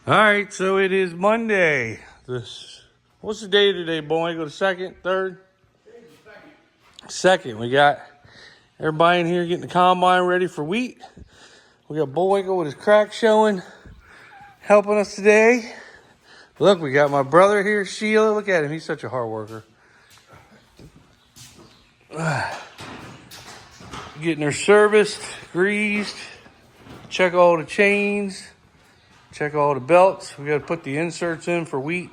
All right, so it is Monday. What's the day today, boy? Go to second, third? Second. We got everybody in here getting the combine ready for wheat. We got Bullwinkle with his crack showing, helping us today. Look, we got my brother here, Sheila. Look at him. He's such a hard worker. Getting her serviced, greased, check all the chains, check all the belts. We got to put the inserts in for wheat.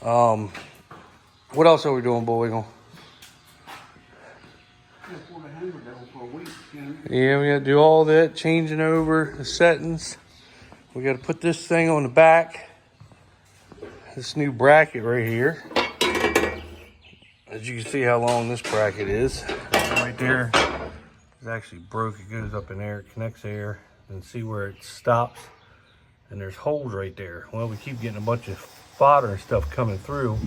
What else are we doing, Bullwinkle? Yeah, we got to do all that, changing over the settings. We got to put this thing on the back. This new bracket right here. As you can see how long this bracket is. Right there. It's actually broke. It goes up in there, it connects there, and see where it stops. And there's holes right there. Well, we keep getting a bunch of fodder and stuff coming through.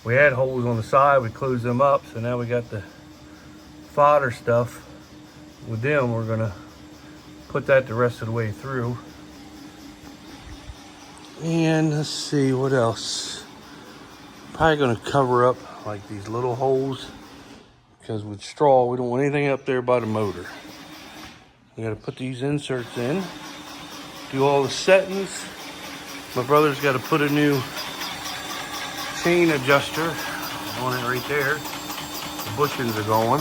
We had holes on the side, we closed them up, so now we got the fodder stuff. With them, we're gonna put that the rest of the way through. And let's see what else. Probably gonna cover up like these little holes, because with straw we don't want anything up there by the motor. We gotta put these inserts in, do all the settings. My brother's got to put a new chain adjuster on it right there. The bushings are going.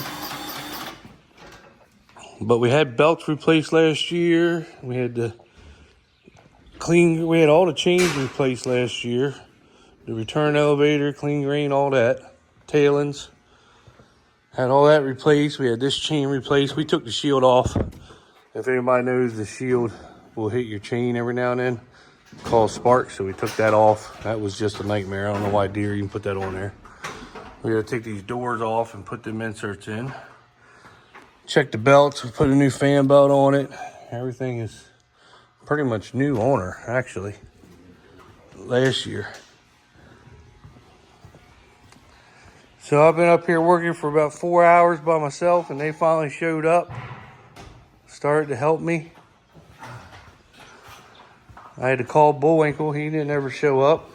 But we had belts replaced last year. We had all the chains replaced last year. The return elevator, clean grain, all that. Tailings. Had all that replaced. We had this chain replaced. We took the shield off. If anybody knows, the shield will hit your chain every now and then. Called spark, so we took that off. That was just a nightmare. I don't know why deer even put that on there. We gotta take these doors off and put them inserts in. Check the belts. We put a new fan belt on it. Everything is pretty much new on her, actually. Last year. So I've been up here working for about 4 hours by myself, and they finally showed up. Started to help me. I had to call Bullwinkle. He didn't ever show up.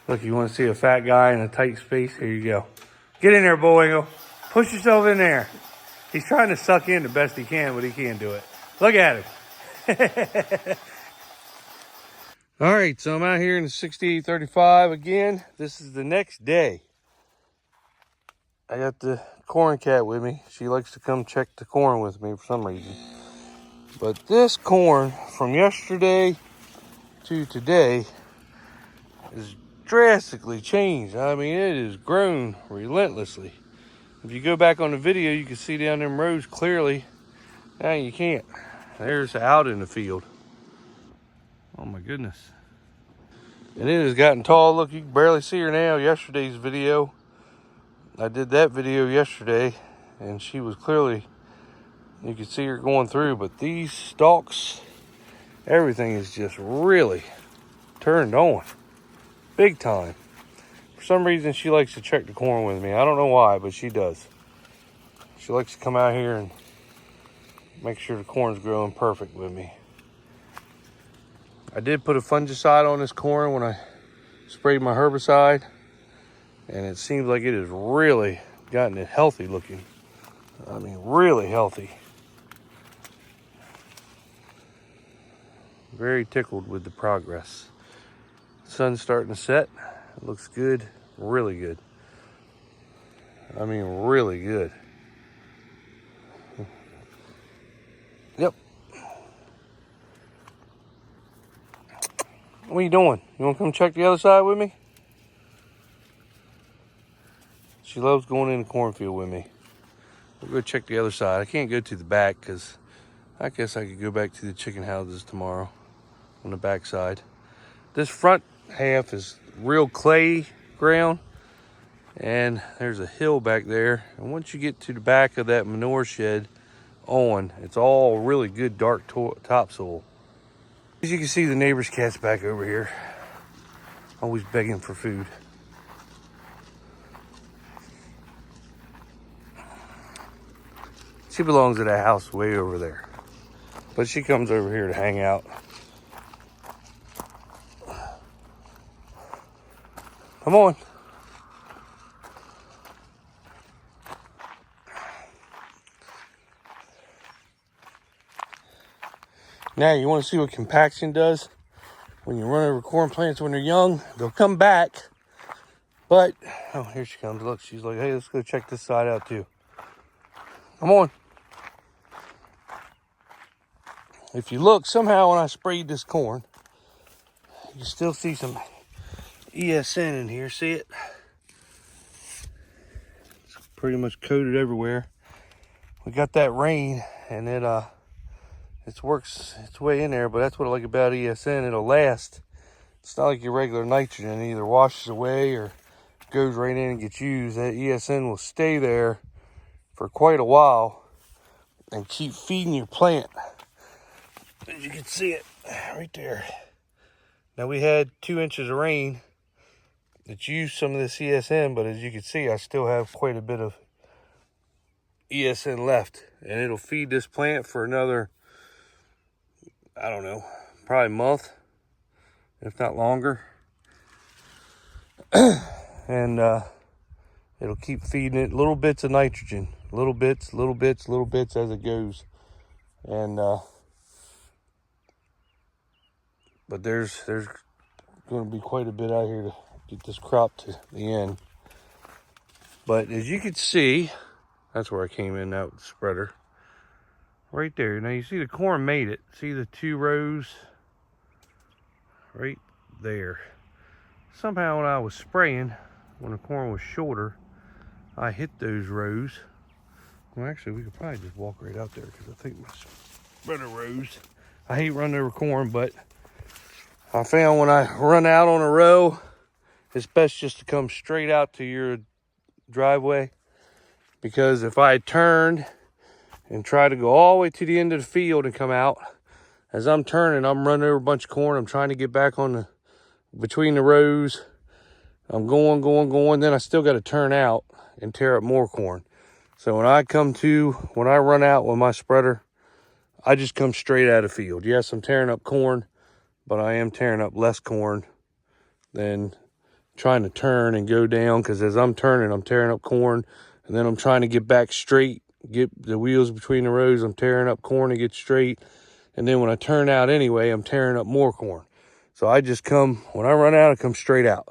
Look, you want to see a fat guy in a tight space? Here you go. Get in there, Bullwinkle. Push yourself in there. He's trying to suck in the best he can, but he can't do it. Look at him. All right, so I'm out here in the 6835 again. This is the next day. I got the corn cat with me. She likes to come check the corn with me for some reason. But this corn from yesterday to today is drastically changed. I mean, it has grown relentlessly. If you go back on the video, you can see down them rows clearly. Now you can't. There's out in the field. Oh my goodness. And it has gotten tall. Look, you can barely see her now. Yesterday's video, I did that video yesterday, and she was clearly, you could see her going through, but these stalks, everything is just really turned on. Big time. For some reason, she likes to check the corn with me. I don't know why, but she does. She likes to come out here and make sure the corn's growing perfect with me. I did put a fungicide on this corn when I sprayed my herbicide, and it seems like it has really gotten it healthy looking. I mean, really healthy. Very tickled with the progress. Sun's starting to set. It looks good, really good. I mean, really good. Yep. What are you doing? You want to come check the other side with me? She loves going in the cornfield with me. We'll go check the other side. I can't go to the back because I guess I could go back to the chicken houses tomorrow on the back side. This front half is real clay ground, and there's a hill back there. And once you get to the back of that manure shed it's all really good dark topsoil. As you can see, the neighbor's cat's back over here, always begging for food. She belongs to that house way over there. But she comes over here to hang out. Come on. Now, you want to see what compaction does? When you run over corn plants when they're young, they'll come back. But, oh, here she comes. Look, she's like, hey, let's go check this side out too. Come on. If you look, somehow when I sprayed this corn, you still see some ESN in here. See it? It's pretty much coated everywhere. We got that rain, and it works its way in there, but that's what I like about ESN. It'll last. It's not like your regular nitrogen. It either washes away or goes right in and gets used. That ESN will stay there for quite a while and keep feeding your plant. As you can see it right there. Now, we had 2 inches of rain that used some of this ESN, but as you can see, I still have quite a bit of ESN left, and it'll feed this plant for another, I don't know, probably a month, if not longer. And it'll keep feeding it little bits of nitrogen, little bits as it goes. And but there's going to be quite a bit out here to get this crop to the end. But as you can see, that's where I came in out with the spreader. Right there. Now you see the corn made it. See the 2 rows right there. Somehow when I was spraying, when the corn was shorter, I hit those rows. Well, actually, we could probably just walk right out there because I think my spreader rows. I hate running over corn, but I found when I run out on a row, it's best just to come straight out to your driveway. Because if I turned and try to go all the way to the end of the field and come out, as I'm turning, I'm running over a bunch of corn. I'm trying to get back on between the rows. I'm going. Then I still got to turn out and tear up more corn. So when I run out with my spreader, I just come straight out of the field. Yes, I'm tearing up corn, but I am tearing up less corn than trying to turn and go down. Because as I'm turning, I'm tearing up corn. And then I'm trying to get back straight, get the wheels between the rows. I'm tearing up corn to get straight. And then when I turn out anyway, I'm tearing up more corn. So I just when I run out, I come straight out.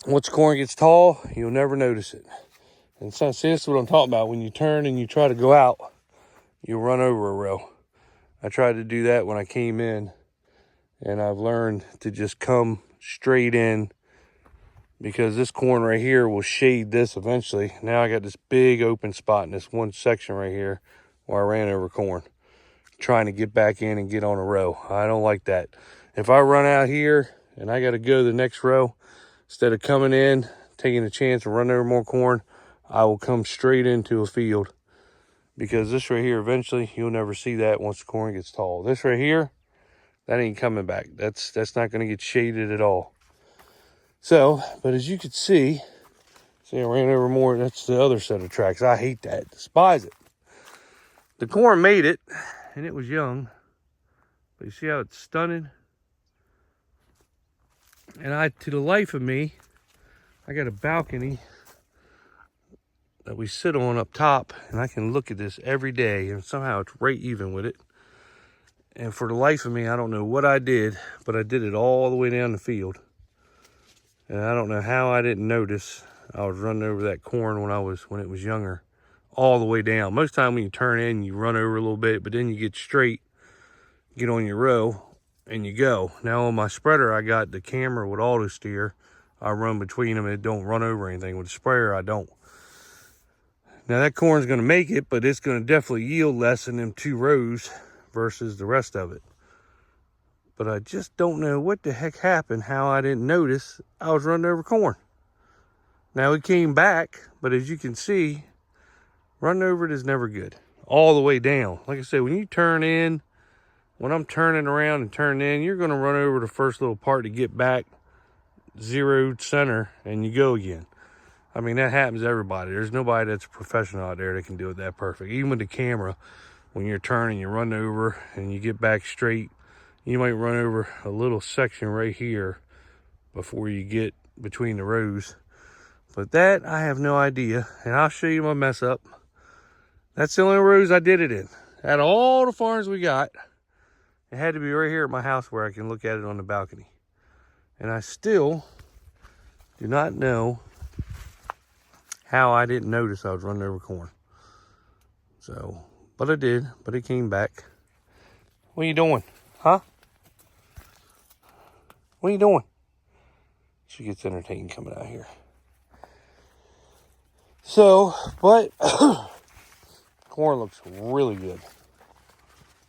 Once corn gets tall, you'll never notice it. And so, see, this is what I'm talking about. When you turn and you try to go out, you'll run over a row. I tried to do that when I came in, and I've learned to just come straight in, because this corn right here will shade this eventually. Now I got this big open spot in this one section right here where I ran over corn, trying to get back in and get on a row. I don't like that. If I run out here and I got to go to the next row, instead of coming in, taking a chance to run over more corn, I will come straight into a field. Because this right here, eventually, you'll never see that once the corn gets tall. This right here, that ain't coming back. That's not going to get shaded at all. So, but as you can see, I ran over more. That's the other set of tracks. I hate that. Despise it. The corn made it, and it was young. But you see how it's stunted? And to the life of me, I got a balcony that we sit on up top, and I can look at this every day, and somehow it's right even with it. And for the life of me, I don't know what I did, but I did it all the way down the field. And I don't know how I didn't notice I was running over that corn when it was younger, all the way down. Most time when you turn in, you run over a little bit, but then you get straight, get on your row, and you go. Now on my spreader, I got the camera with auto steer. I run between them, and it don't run over anything. With the sprayer, I don't. Now that corn's gonna make it, but it's gonna definitely yield less in them 2 rows versus the rest of it. But I just don't know what the heck happened, how I didn't notice I was running over corn. Now it came back, but as you can see, running over it is never good. All the way down. Like I said, when you turn in, when I'm turning around and turning in, you're gonna run over the first little part to get back, zeroed center, and you go again. I mean, that happens to everybody. There's nobody that's a professional out there that can do it that perfect. Even with the camera, when you're turning, you run over and you get back straight, you might run over a little section right here before you get between the rows. But that, I have no idea. And I'll show you my mess up. That's the only rows I did it in. Out of all the farms we got, it had to be right here at my house where I can look at it on the balcony. And I still do not know how I didn't notice I was running over corn. So, but I did, but it came back. What are you doing? Huh? What are you doing? She gets entertained coming out here. So, but corn looks really good.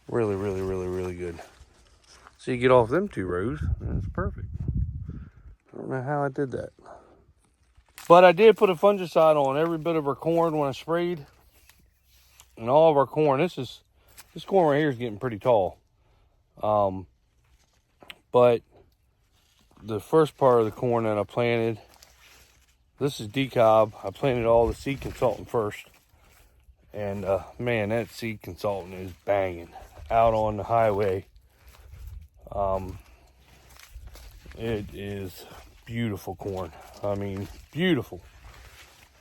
Really, really, really, really good. So you get off them 2 rows, and it's perfect. I don't know how I did that. But I did put a fungicide on every bit of our corn when I sprayed. And all of our corn, this corn right here is getting pretty tall. But the first part of the corn that I planted, this is decob. I planted all the seed consultant first. And man, that seed consultant is banging out on the highway. It is beautiful corn. I mean, beautiful.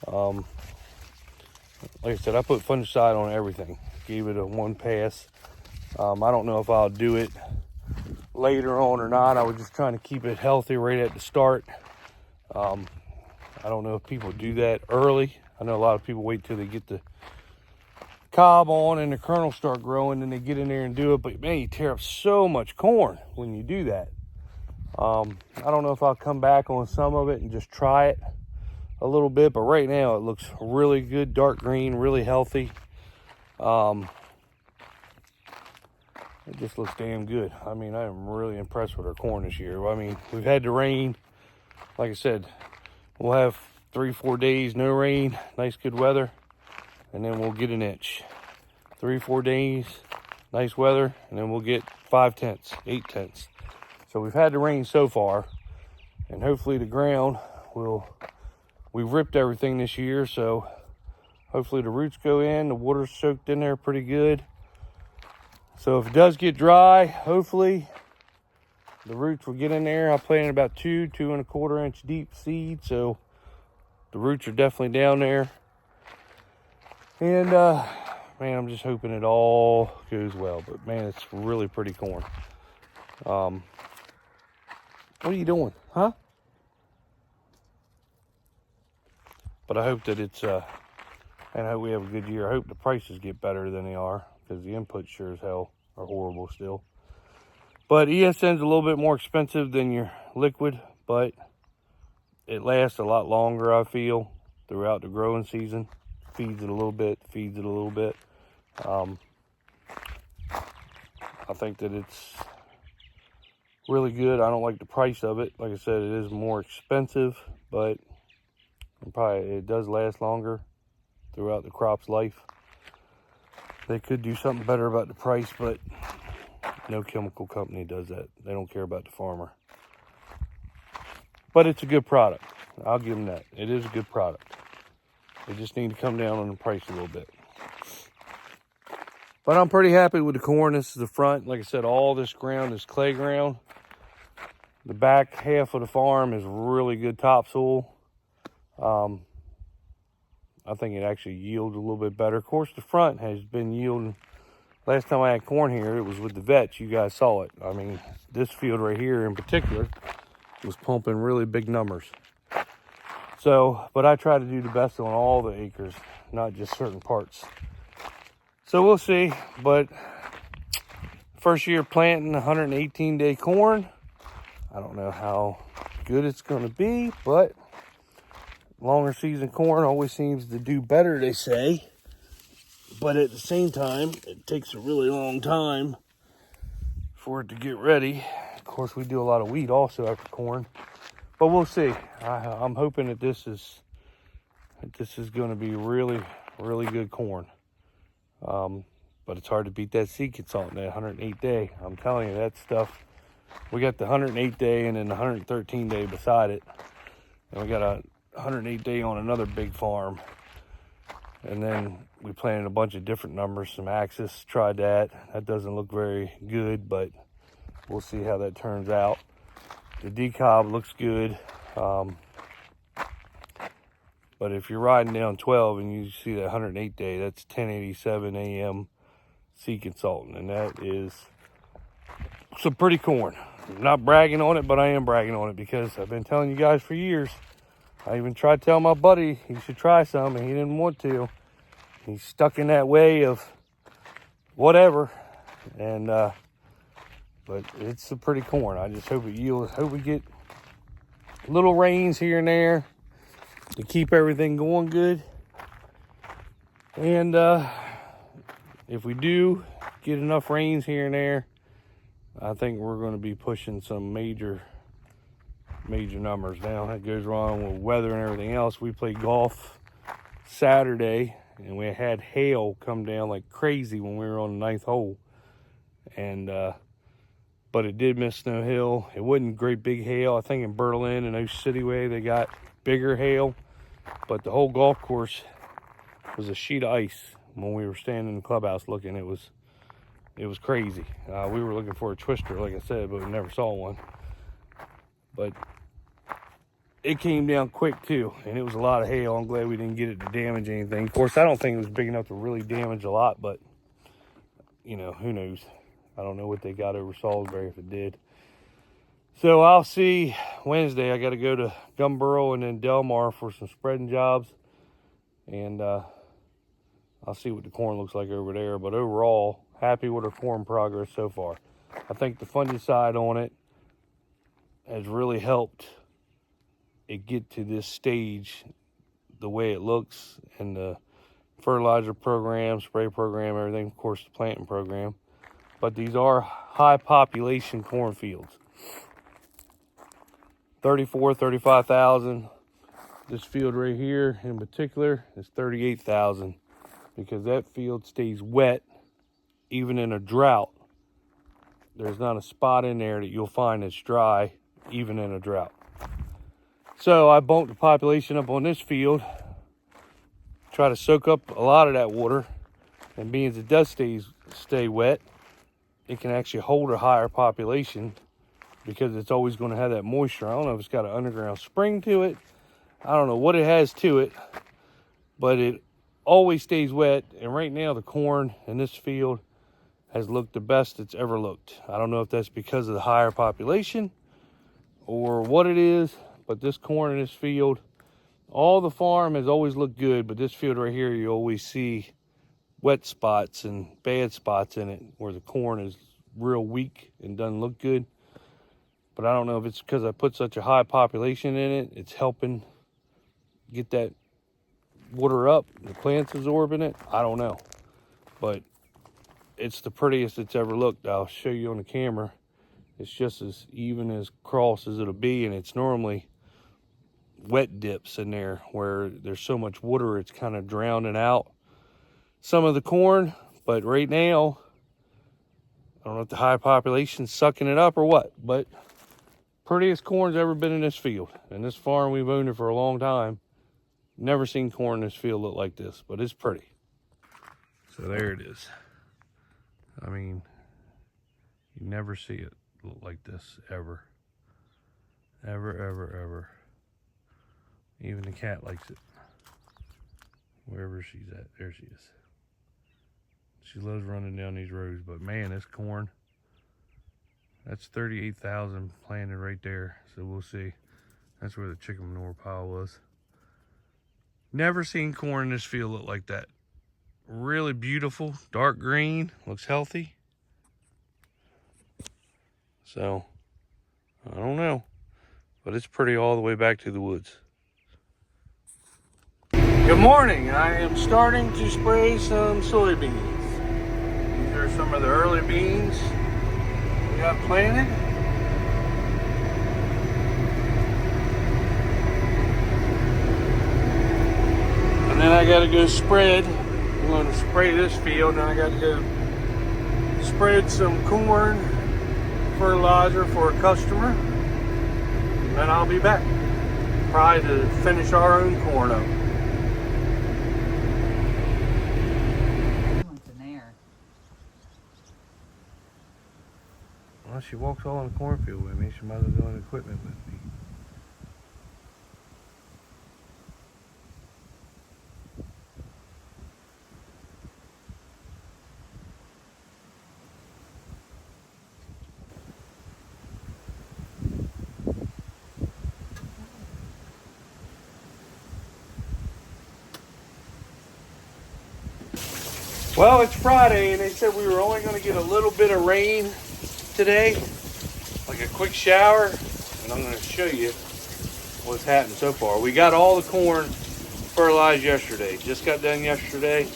Like I said, I put fungicide on everything. Gave it a 1 pass. I don't know if I'll do it later on or not. I was just trying to keep it healthy right at the start. I don't know if people do that early. I know a lot of people wait till they get the cob on and the kernels start growing and they get in there and do it. But man, you tear up so much corn when you do that. I don't know if I'll come back on some of it and just try it a little bit, but right now it looks really good, dark green, really healthy. It just looks damn good. I mean, I am really impressed with our corn this year. I mean, we've had the rain. Like I said, we'll have 3-4 days no rain, nice good weather, and then we'll get an inch. 3-4 days, nice weather, and then we'll get 5/10, 8/10. So we've had the rain so far, and hopefully the ground we've ripped everything this year, so hopefully the roots go in, the water's soaked in there pretty good. So if it does get dry, hopefully the roots will get in there. I planted about 2.25 inch deep seed, so the roots are definitely down there. And man, I'm just hoping it all goes well. But man, it's really pretty corn. What are you doing, huh? But I hope that it's and I hope we have a good year. I hope the prices get better than they are, because the inputs sure as hell are horrible still. But ESN's a little bit more expensive than your liquid, but it lasts a lot longer, I feel, throughout the growing season. Feeds it a little bit, feeds it a little bit. I think that it's really good. I don't like the price of it. Like I said, it is more expensive, but it does last longer throughout the crop's life. They could do something better about the price, but no chemical company does that. They don't care about the farmer. But it's a good product. I'll give them that. It is a good product. They just need to come down on the price a little bit. But I'm pretty happy with the corn. This is the front. Like I said, all this ground is clay ground. The back half of the farm is really good topsoil. I think it actually yields a little bit better. Of course, the front has been yielding. Last time I had corn here, it was with the vets. You guys saw it. I mean, this field right here in particular was pumping really big numbers. So, but I try to do the best on all the acres, not just certain parts. So we'll see. But first year planting 118-day corn. I don't know how good it's going to be, but longer season corn always seems to do better, they say. But at the same time, it takes a really long time for it to get ready. Of course, we do a lot of weed also after corn. But we'll see. I'm hoping that this is going to be really, really good corn. But it's hard to beat that seed consultant at 108 day. I'm telling you, that stuff. We got the 108 day and then the 113 day beside it. And we got 108 day on another big farm. And then we planted a bunch of different numbers, some Axis, tried that. That doesn't look very good, but we'll see how that turns out. The decob looks good. But if you're riding down 12 and you see that 108 day, that's 1087 AM Seed Consultant. And that is some pretty corn. I'm not bragging on it, but I am bragging on it because I've been telling you guys for years. I even tried to tell my buddy he should try some, and he didn't want to. He's stuck in that way of whatever. And, but it's a pretty corn. I just hope it yields. Hope we get little rains here and there to keep everything going good. And if we do get enough rains here and there, I think we're going to be pushing some major numbers. Now that goes wrong with weather and everything else. We played golf Saturday and we had hail come down like crazy when we were on the 9th hole. And but it did miss Snow Hill. It wasn't great big hail. I think in Berlin and Ocean City Way they got bigger hail, but the whole golf course was a sheet of ice. When we were standing in the clubhouse looking, it was crazy. We were looking for a twister, like I said, but we never saw one. But it came down quick too, and it was a lot of hail. I'm glad we didn't get it to damage anything. Of course, I don't think it was big enough to really damage a lot, but you know, who knows? I don't know what they got over Salisbury if it did. So I'll see Wednesday. I got to go to Gumboro and then Delmar for some spreading jobs. And I'll see what the corn looks like over there. But overall, happy with our corn progress so far. I think the fungicide on it has really helped it get to this stage the way it looks. And the fertilizer program, spray program, everything, of course, the planting program. But these are high population cornfields. 35,000. This field right here in particular is 38,000 because that field stays wet even in a drought. There's not a spot in there that you'll find that's dry even in a drought. So I bumped the population up on this field, try to soak up a lot of that water, and being as it does stay wet, it can actually hold a higher population because it's always going to have that moisture. I don't know if it's got an underground spring to it. I don't know what it has to it, but it always stays wet. And right now the corn in this field has looked the best it's ever looked. I don't know if that's because of the higher population or what it is, but this corn in this field, all the farm has always looked good, but this field right here, you always see wet spots and bad spots in it where the corn is real weak and doesn't look good. But I don't know if it's because I put such a high population in it. It's helping get that water up. The plant's absorbing it. I don't know. But it's the prettiest it's ever looked. I'll show you on the camera. It's just as even as cross as it'll be. And it's normally wet dips in there where there's so much water it's kind of drowning out some of the corn. But right now, I don't know if the high population's sucking it up or what, but prettiest corn's ever been in this field. And this farm, we've owned it for a long time. Never seen corn in this field look like this, but it's pretty. So there it is. I mean, you never see it look like this ever. Ever, ever, ever. Even the cat likes it. Wherever she's at, there she is. She loves running down these roads, but man, this corn, that's 38,000 planted right there. So we'll see. That's where the chicken manure pile was. Never seen corn in this field look like that. Really beautiful, dark green, looks healthy. So, I don't know, but it's pretty all the way back to the woods. Good morning. I am starting to spray some soybeans. These are some of the early beans we got planted. And then I got to go spread. I'm going to spray this field, and I got to go spread some corn fertilizer for a customer. And then I'll be back. Probably to finish our own corn up. What's in there? Well, she walks all in the cornfield with me. She might as well go in the equipment with me. Well, it's Friday, and they said we were only going to get a little bit of rain today, like a quick shower, and I'm going to show you what's happened so far. We got all the corn fertilized yesterday. Just got done yesterday.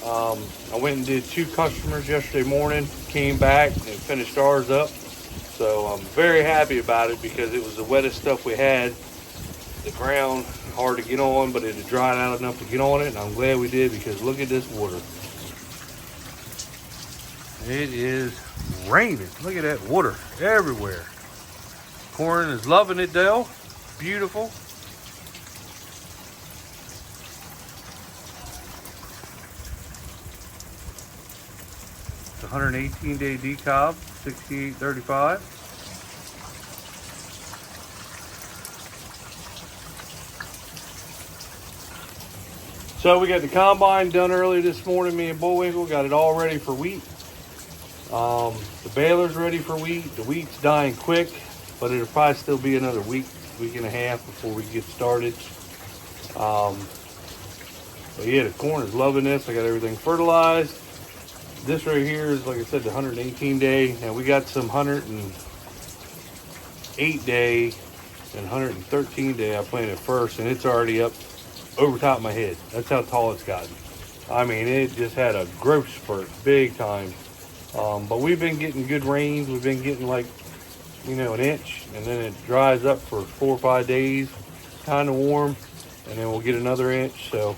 I went and did 2 customers yesterday morning, came back and finished ours up. So I'm very happy about it because it was the wettest stuff we had. The ground hard to get on, but it had dried out enough to get on it, and I'm glad we did because look at this water. It is raining. Look at that water everywhere. Corn is loving it though. Beautiful. It's 118-day decob, 68.35. So we got the combine done early this morning. Me and Bullwinkle got it all ready for wheat. The baler's ready for wheat. The wheat's dying quick, but it'll probably still be another week and a half before we get started. But yeah, the corn is loving this. I got everything fertilized. This right here is, like I said, the 118 day. Now we got some 108 day and 113 day I planted first, and it's already up over top of my head. That's how tall it's gotten. I mean, it just had a growth spurt, big time. But we've been getting good rains. We've been getting like, an inch, and then it dries up for 4 or 5 days, kind of warm, and then we'll get another inch. So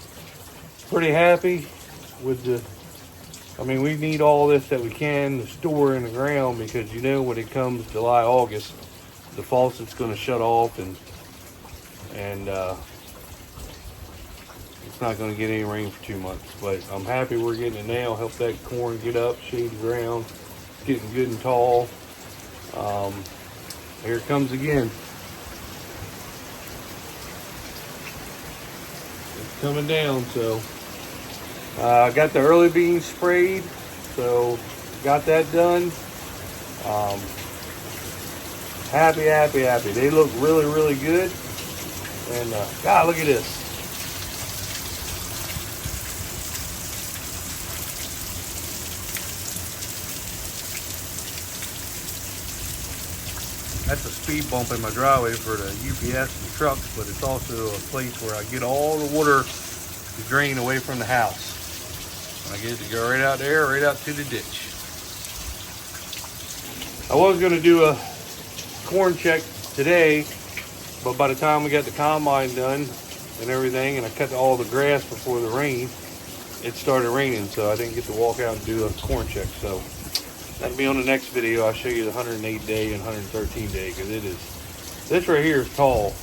pretty happy with we need all this that we can to store in the ground because when it comes July, August, the faucet's going to shut off and it's not going to get any rain for 2 months. But I'm happy we're getting it now. Help that corn get up, shade the ground. It's getting good and tall. Here it comes again. It's coming down. So I got the early beans sprayed. So got that done. Happy. They look really, really good. And God, look at this. That's a speed bump in my driveway for the UPS and trucks, but it's also a place where I get all the water to drain away from the house. I get it to go right out there, right out to the ditch. I was going to do a corn check today, but by the time we got the combine done and everything, and I cut all the grass before the rain, it started raining, so I didn't get to walk out and do a corn check. So that'll be on the next video. I'll show you the 108 day and 113 day because this right here is tall,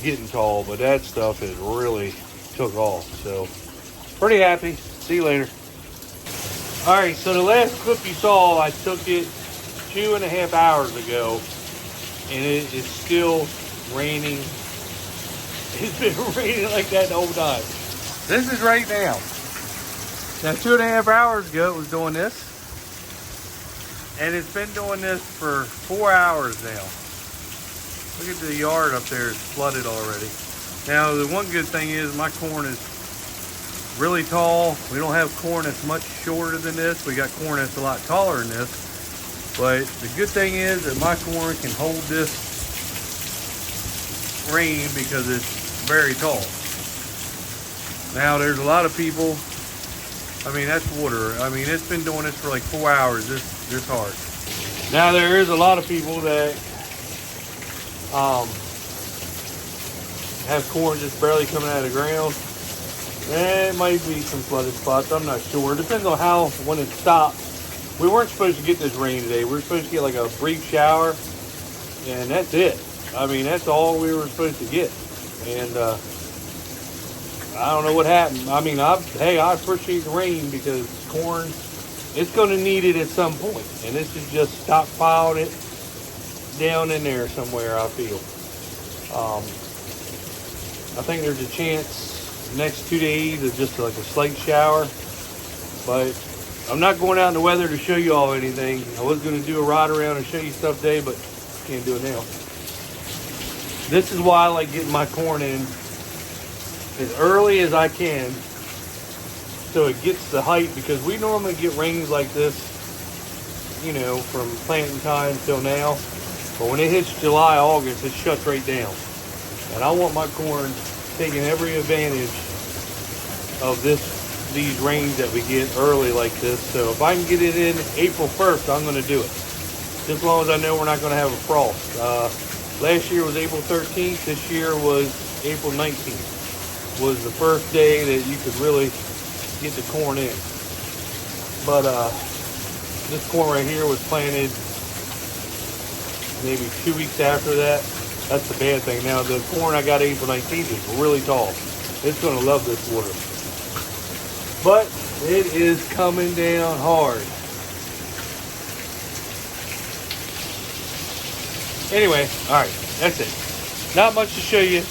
getting tall, but that stuff has really took off. So pretty happy. See you later. All right, so the last clip you saw, I took it 2.5 hours ago, and it is still raining. It's been raining like that the whole time. This is right now. Now 2.5 hours ago it was doing this. And it's been doing this for 4 hours now. Look at the yard up there, it's flooded already. Now the one good thing is my corn is really tall. We don't have corn that's much shorter than this. We got corn that's a lot taller than this. But the good thing is that my corn can hold this rain because it's very tall. Now there's a lot of people, that's water. It's been doing this for like 4 hours, this hard. Now there is a lot of people that have corn just barely coming out of the ground. It might be some flooded spots, I'm not sure. It depends on when it stops. We weren't supposed to get this rain today. We were supposed to get like a brief shower, and that's it. I mean, that's all we were supposed to get. And I don't know what happened. I mean, I appreciate the rain because corn, it's going to need it at some point. And this is just stockpiled it down in there somewhere, I feel. I think there's a chance the next 2 days of just like a slight shower. But I'm not going out in the weather to show you all anything. I was going to do a ride around and show you stuff today, but can't do it now. This is why I like getting my corn in as early as I can so it gets the height, because we normally get rains like this, you know, from planting time till now. But when it hits July, August, it shuts right down. And I want my corn taking every advantage of these rains that we get early like this. So if I can get it in April 1st, I'm going to do it. Just as long as I know we're not going to have a frost. Last year was April 13th. This year was April 19th. Was the first day that you could really get the corn in. But this corn right here was planted maybe 2 weeks after that. That's the bad thing. Now the corn I got April 19th is really tall. It's going to love this water. But it is coming down hard. Anyway, all right, that's it. Not much to show you.